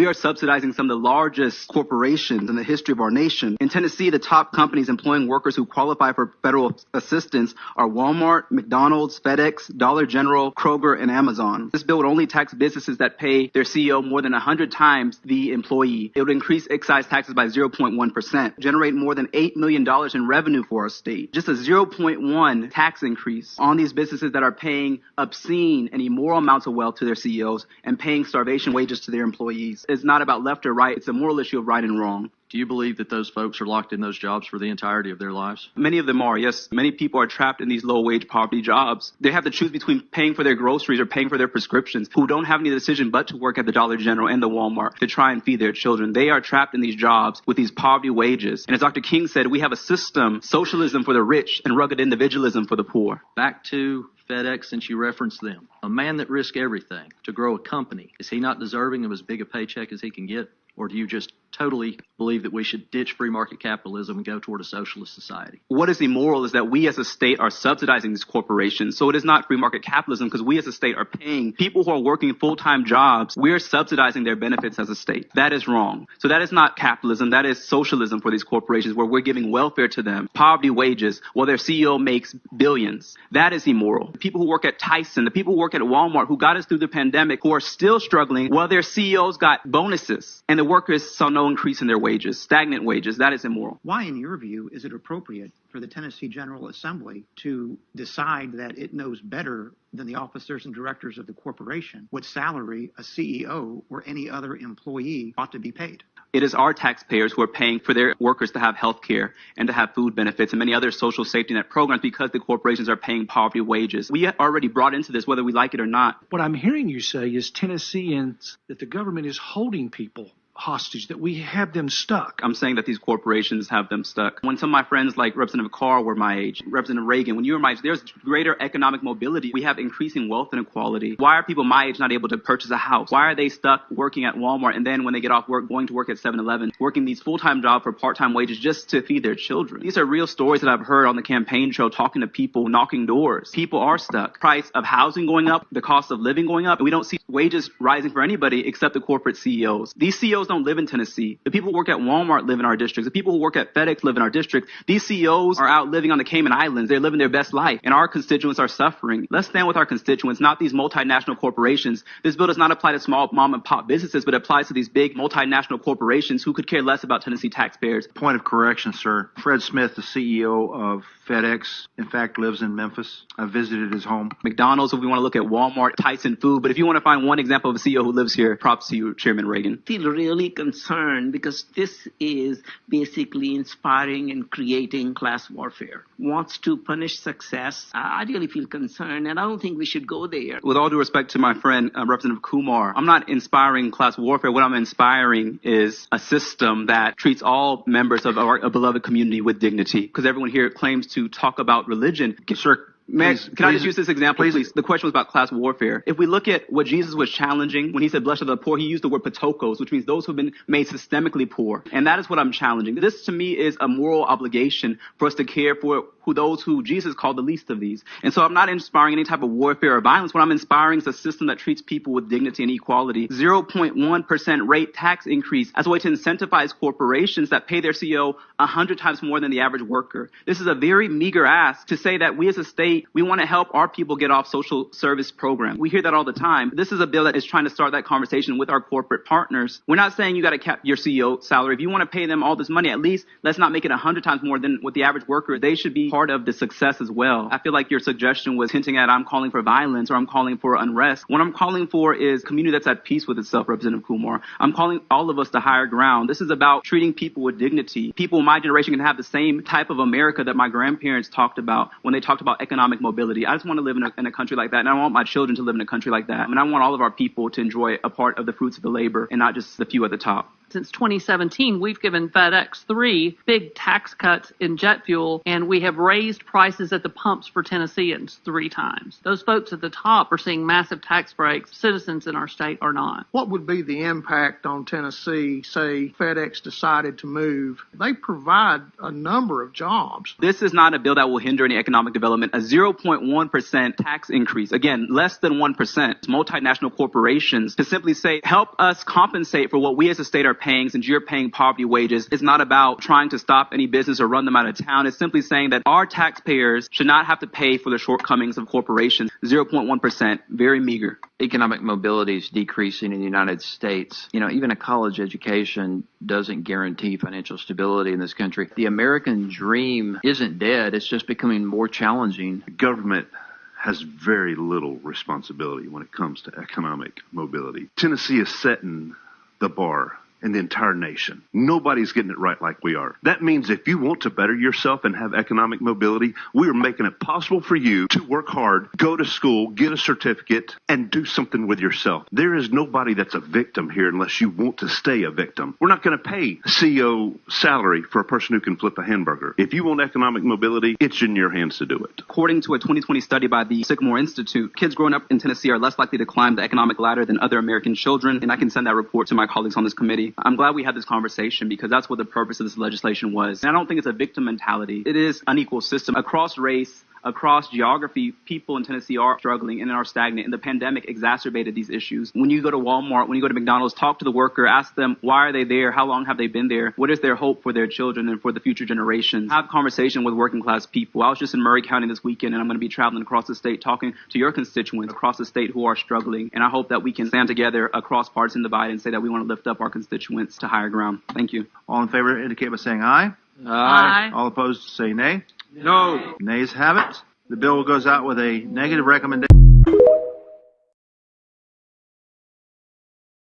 We are subsidizing some of the largest corporations in the history of our nation. In Tennessee, the top companies employing workers who qualify for federal assistance are Walmart, McDonald's, FedEx, Dollar General, Kroger, and Amazon. This bill would only tax businesses that pay their CEO more than 100 times the employee. It would increase excise taxes by 0.1%, generate more than $8 million in revenue for our state. Just a 0.1 tax increase on these businesses that are paying obscene and immoral amounts of wealth to their CEOs and paying starvation wages to their employees. It's not about left or right. It's a moral issue of right and wrong. Do you believe that those folks are locked in those jobs for the entirety of their lives? Many of them are, yes. Many people are trapped in these low-wage poverty jobs. They have to choose between paying for their groceries or paying for their prescriptions, who don't have any decision but to work at the Dollar General and the Walmart to try and feed their children. They are trapped in these jobs with these poverty wages. And as Dr. King said, we have a system, socialism for the rich and rugged individualism for the poor. Back to FedEx, since you referenced them. A man that risked everything to grow a company, is he not deserving of as big a paycheck as he can get? Or do you just totally believe that we should ditch free market capitalism and go toward a socialist society? What is immoral is that we as a state are subsidizing these corporations. So it is not free market capitalism because we as a state are paying people who are working full-time jobs. We're subsidizing their benefits as a state. That is wrong. So that is not capitalism. That is socialism for these corporations where we're giving welfare to them, poverty wages, while their CEO makes billions. That is immoral. People who work at Tyson, the people who work at Walmart who got us through the pandemic, who are still struggling while their CEOs got bonuses and the workers saw no increase in their wages, stagnant wages. That is immoral. Why, in your view, is it appropriate for the Tennessee General Assembly to decide that it knows better than the officers and directors of the corporation what salary a CEO or any other employee ought to be paid? It is our taxpayers who are paying for their workers to have health care and to have food benefits and many other social safety net programs because the corporations are paying poverty wages. We already brought into this whether we like it or not. What I'm hearing you say is Tennesseans, that the government is holding people hostage, that we have them stuck. I'm saying that these corporations have them stuck. When some of my friends like Representative Carr were my age, Representative Reagan, when you were my age, there's greater economic mobility. We have increasing wealth inequality. Why are people my age not able to purchase a house? Why are they stuck working at Walmart and then when they get off work, going to work at 7-Eleven, working these full-time jobs for part-time wages just to feed their children? These are real stories that I've heard on the campaign trail, talking to people, knocking doors. People are stuck. Price of housing going up, the cost of living going up, and we don't see wages rising for anybody except the corporate CEOs. These CEOs don't live in Tennessee. The people who work at Walmart live in our districts. The people who work at FedEx live in our district. These CEOs are out living on the Cayman Islands. They're living their best life, and our constituents are suffering. Let's stand with our constituents, not these multinational corporations. This bill does not apply to small mom and pop businesses, but applies to these big multinational corporations who could care less about Tennessee taxpayers. Point of correction, sir. Fred Smith, the CEO of FedEx, in fact, lives in Memphis. I visited his home. McDonald's, if we want to look at Walmart, Tyson Food. But if you want to find one example of a CEO who lives here, props to you, Chairman Reagan. I feel really concerned because this is basically inspiring and creating class warfare. Wants to punish success. I really feel concerned, and I don't think we should go there. With all due respect to my friend, Representative Kumar, I'm not inspiring class warfare. What I'm inspiring is a system that treats all members of our beloved community with dignity. Because everyone here claims to talk about religion. Sir, Can I just use this example, please? The question was about class warfare. If we look at what Jesus was challenging when he said, blessed are the poor, he used the word patokos, which means those who have been made systemically poor. And that is what I'm challenging. This, to me, is a moral obligation for us to care for those who Jesus called the least of these. And so I'm not inspiring any type of warfare or violence. What I'm inspiring is a system that treats people with dignity and equality. 0.1% rate tax increase as a way to incentivize corporations that pay their CEO 100 times more than the average worker. This is a very meager ask to say that we as a state, we want to help our people get off social service programs. We hear that all the time. This is a bill that is trying to start that conversation with our corporate partners. We're not saying you got to cap your CEO salary. If you want to pay them all this money, at least let's not make it 100 times more than what the average worker. They should be part of the success as well. I feel like your suggestion was hinting at I'm calling for violence or I'm calling for unrest. What I'm calling for is a community that's at peace with itself, Representative Kumar. I'm calling all of us to higher ground. This is about treating people with dignity. People in my generation can have the same type of America that my grandparents talked about when they talked about economic mobility. I just want to live in a country like that, and I want my children to live in a country like that. And I want all of our people to enjoy a part of the fruits of the labor and not just the few at the top. Since 2017, we've given FedEx 3 big tax cuts in jet fuel, and we have raised prices at the pumps for Tennesseans 3 times. Those folks at the top are seeing massive tax breaks. Citizens in our state are not. What would be the impact on Tennessee, say FedEx decided to move? They provide a number of jobs. This is not a bill that will hinder any economic development. A 0.1% tax increase, again, less than 1%, multinational corporations, to simply say, help us compensate for what we as a state are paying since you're paying poverty wages. It's not about trying to stop any business or run them out of town. It's simply saying that our taxpayers should not have to pay for the shortcomings of corporations. 0.1%, very meager. Economic mobility is decreasing in the United States. Even a college education doesn't guarantee financial stability in this country. The American dream isn't dead. It's just becoming more challenging. Government has very little responsibility when it comes to economic mobility. Tennessee is setting the bar in the entire nation. Nobody's getting it right like we are. That means if you want to better yourself and have economic mobility, we are making it possible for you to work hard, go to school, get a certificate, and do something with yourself. There is nobody that's a victim here unless you want to stay a victim. We're not going to pay CEO salary for a person who can flip a hamburger. If you want economic mobility, it's in your hands to do it. According to a 2020 study by the Sycamore Institute, kids growing up in Tennessee are less likely to climb the economic ladder than other American children, and I can send that report to my colleagues on this committee. I'm glad we had this conversation because that's what the purpose of this legislation was. And I don't think it's a victim mentality. It is an unequal system. Across race, across geography, people in Tennessee are struggling and are stagnant, and the pandemic exacerbated these issues. When you go to Walmart, when you go to McDonald's, talk to the worker, ask them, why are they there? How long have they been there? What is their hope for their children and for the future generations? Have conversation with working class people. I was just in Murray County this weekend, and I'm going to be traveling across the state talking to your constituents across the state who are struggling. And I hope that we can stand together across partisan divide and say that we want to lift up our constituents to higher ground. Thank you. All in favor indicate by saying aye. Aye. All opposed say nay. No. Nays have it. The bill goes out with a negative recommendation.